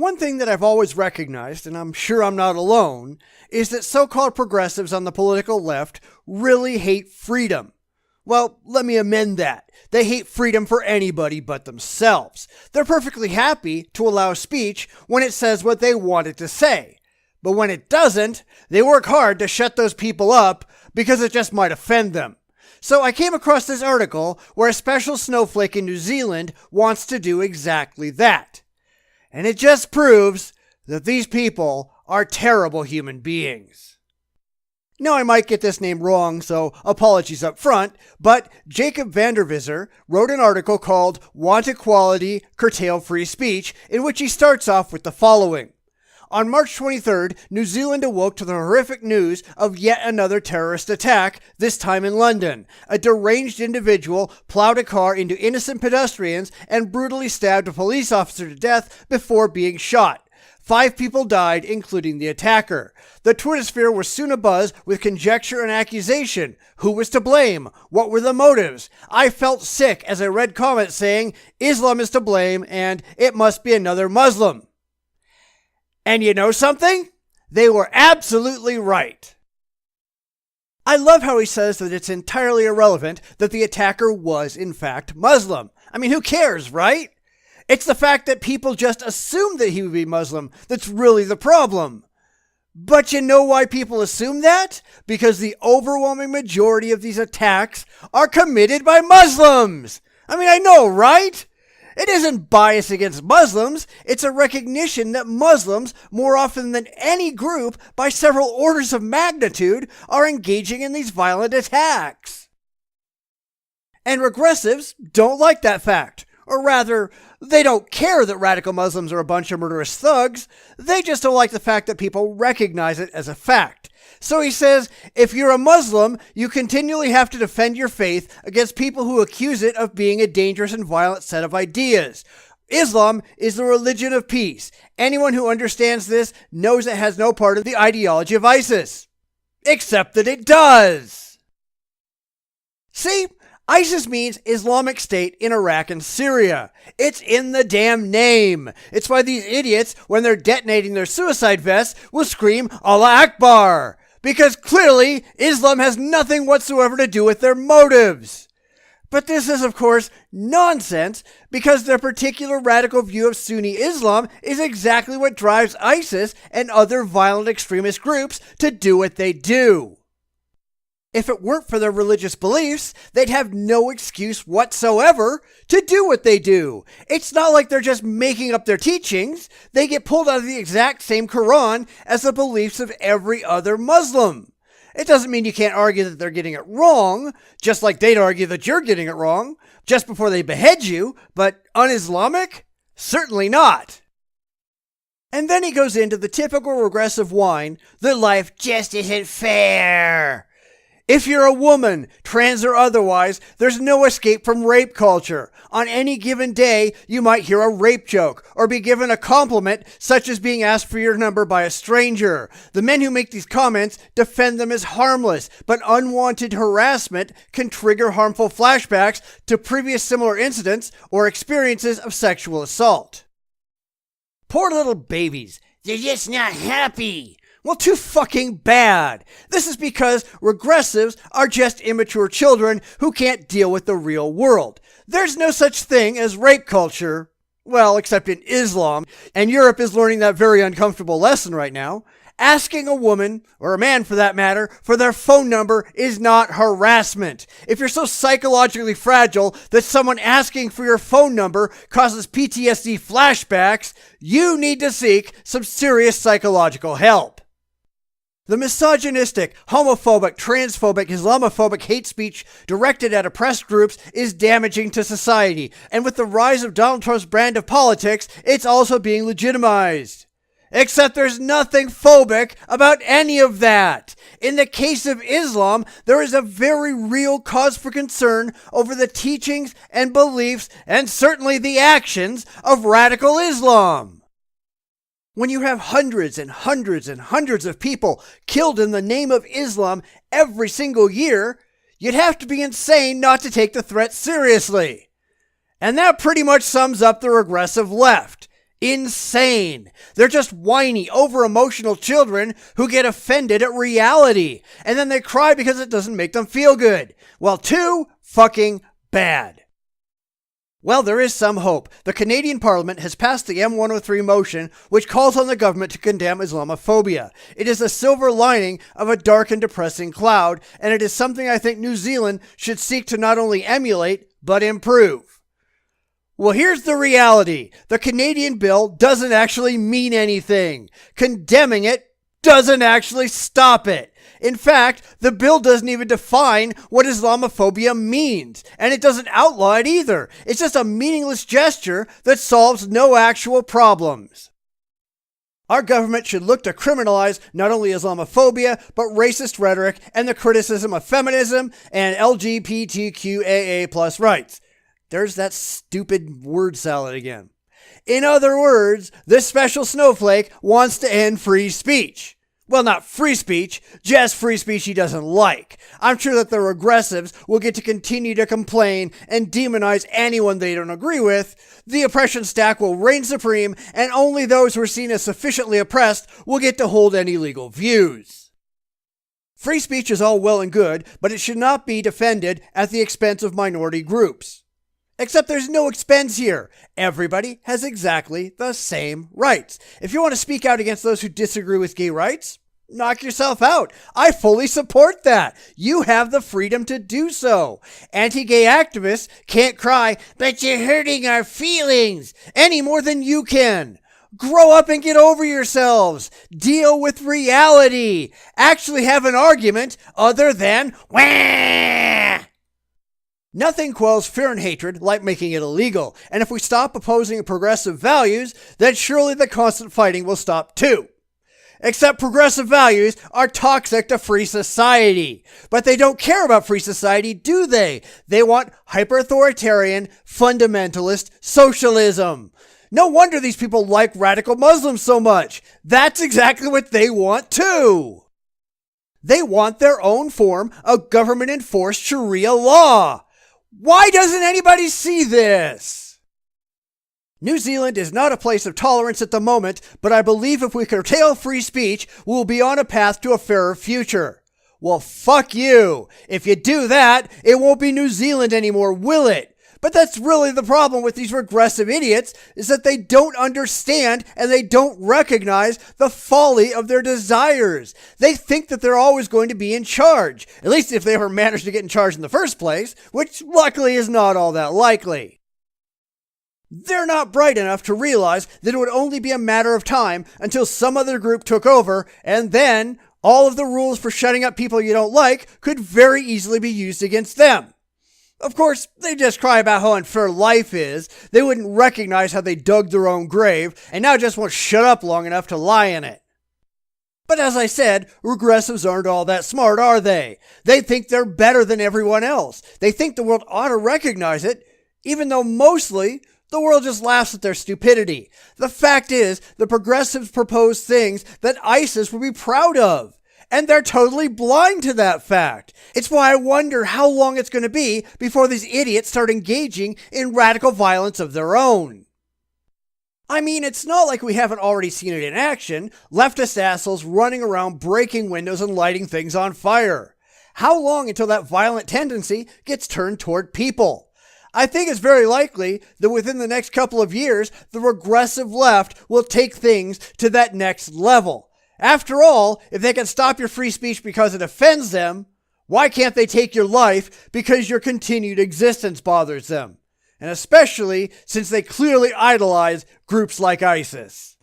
One thing that I've always recognized, and I'm sure I'm not alone, is that so-called progressives on the political left really hate freedom. Well, let me amend that. They hate freedom for anybody but themselves. They're perfectly happy to allow speech when it says what they want it to say. But when it doesn't, they work hard to shut those people up because it just might offend them. So I came across this article where a special snowflake in New Zealand wants to do exactly that. And it just proves that these people are terrible human beings. Now I might get this name wrong, so apologies up front, but Jacob van der Visser wrote an article called Want Equality, Curtail Free Speech, in which he starts off with the following. On March 23rd, New Zealand awoke to the horrific news of yet another terrorist attack, this time in London. A deranged individual plowed a car into innocent pedestrians and brutally stabbed a police officer to death before being shot. 5 people died, including the attacker. The Twittersphere was soon abuzz with conjecture and accusation. Who was to blame? What were the motives? I felt sick as I read comments saying, Islam is to blame and it must be another Muslim. And you know something? They were absolutely right. I love how he says that it's entirely irrelevant that the attacker was in fact Muslim. I mean, who cares, right? It's the fact that people just assume that he would be Muslim that's really the problem. But you know why people assume that? Because the overwhelming majority of these attacks are committed by Muslims. I mean, I know, right? It isn't bias against Muslims. It's a recognition that Muslims, more often than any group by several orders of magnitude, are engaging in these violent attacks. And regressives don't like that fact. Or rather, they don't care that radical Muslims are a bunch of murderous thugs. They just don't like the fact that people recognize it as a fact. So he says, if you're a Muslim, you continually have to defend your faith against people who accuse it of being a dangerous and violent set of ideas. Islam is the religion of peace. Anyone who understands this knows it has no part of the ideology of ISIS. Except that it does. See? ISIS means Islamic State in Iraq and Syria. It's in the damn name. It's why these idiots, when they're detonating their suicide vests, will scream Allah Akbar. Because clearly, Islam has nothing whatsoever to do with their motives. But this is, of course, nonsense, because their particular radical view of Sunni Islam is exactly what drives ISIS and other violent extremist groups to do what they do. If it weren't for their religious beliefs, they'd have no excuse whatsoever to do what they do. It's not like they're just making up their teachings. They get pulled out of the exact same Quran as the beliefs of every other Muslim. It doesn't mean you can't argue that they're getting it wrong, just like they'd argue that you're getting it wrong, just before they behead you, but un-Islamic? Certainly not. And then he goes into the typical regressive whine that life just isn't fair. If you're a woman, trans or otherwise, there's no escape from rape culture. On any given day, you might hear a rape joke or be given a compliment, such as being asked for your number by a stranger. The men who make these comments defend them as harmless, but unwanted harassment can trigger harmful flashbacks to previous similar incidents or experiences of sexual assault. Poor little babies. They're just not happy. Well, too fucking bad. This is because regressives are just immature children who can't deal with the real world. There's no such thing as rape culture. Well, except in Islam. And Europe is learning that very uncomfortable lesson right now. Asking a woman, or a man for that matter, for their phone number is not harassment. If you're so psychologically fragile that someone asking for your phone number causes PTSD flashbacks, you need to seek some serious psychological help. The misogynistic, homophobic, transphobic, Islamophobic hate speech directed at oppressed groups is damaging to society, and with the rise of Donald Trump's brand of politics, it's also being legitimized. Except there's nothing phobic about any of that. In the case of Islam, there is a very real cause for concern over the teachings and beliefs, and certainly the actions, of radical Islam. When you have hundreds and hundreds and hundreds of people killed in the name of Islam every single year, you'd have to be insane not to take the threat seriously. And that pretty much sums up the regressive left. Insane. They're just whiny, over-emotional children who get offended at reality, and then they cry because it doesn't make them feel good. Well, too fucking bad. Well, there is some hope. The Canadian Parliament has passed the M103 motion, which calls on the government to condemn Islamophobia. It is a silver lining of a dark and depressing cloud, and it is something I think New Zealand should seek to not only emulate, but improve. Well, here's the reality. The Canadian bill doesn't actually mean anything. Condemning it doesn't actually stop it. In fact, the bill doesn't even define what Islamophobia means, and it doesn't outlaw it either. It's just a meaningless gesture that solves no actual problems. Our government should look to criminalize not only Islamophobia, but racist rhetoric and the criticism of feminism and LGBTQAA+ rights. There's that stupid word salad again. In other words, this special snowflake wants to end free speech. Well, not free speech, just free speech he doesn't like. I'm sure that the regressives will get to continue to complain and demonize anyone they don't agree with. The oppression stack will reign supreme, and only those who are seen as sufficiently oppressed will get to hold any legal views. Free speech is all well and good, but it should not be defended at the expense of minority groups. Except there's no expense here. Everybody has exactly the same rights. If you want to speak out against those who disagree with gay rights, knock yourself out. I fully support that. You have the freedom to do so. Anti-gay activists can't cry, "But you're hurting our feelings," any more than you can. Grow up and get over yourselves. Deal with reality. Actually have an argument other than wah! Nothing quells fear and hatred like making it illegal, and if we stop opposing progressive values, then surely the constant fighting will stop too. Except progressive values are toxic to free society. But they don't care about free society, do they? They want hyper-authoritarian, fundamentalist socialism. No wonder these people like radical Muslims so much. That's exactly what they want too. They want their own form of government-enforced Sharia law. Why doesn't anybody see this? New Zealand is not a place of tolerance at the moment, but I believe if we curtail free speech, we'll be on a path to a fairer future. Well, fuck you. If you do that, it won't be New Zealand anymore, will it? But that's really the problem with these regressive idiots, is that they don't understand and they don't recognize the folly of their desires. They think that they're always going to be in charge, at least if they ever managed to get in charge in the first place, which luckily is not all that likely. They're not bright enough to realize that it would only be a matter of time until some other group took over, and then all of the rules for shutting up people you don't like could very easily be used against them. Of course, they just cry about how unfair life is. They wouldn't recognize how they dug their own grave, and now just won't shut up long enough to lie in it. But as I said, regressives aren't all that smart, are they? They think they're better than everyone else. They think the world ought to recognize it, even though mostly the world just laughs at their stupidity. The fact is, the progressives propose things that ISIS would be proud of. And they're totally blind to that fact. It's why I wonder how long it's going to be before these idiots start engaging in radical violence of their own. I mean, it's not like we haven't already seen it in action. Leftist assholes running around breaking windows and lighting things on fire. How long until that violent tendency gets turned toward people? I think it's very likely that within the next couple of years, the regressive left will take things to that next level. After all, if they can stop your free speech because it offends them, why can't they take your life because your continued existence bothers them? And especially since they clearly idolize groups like ISIS.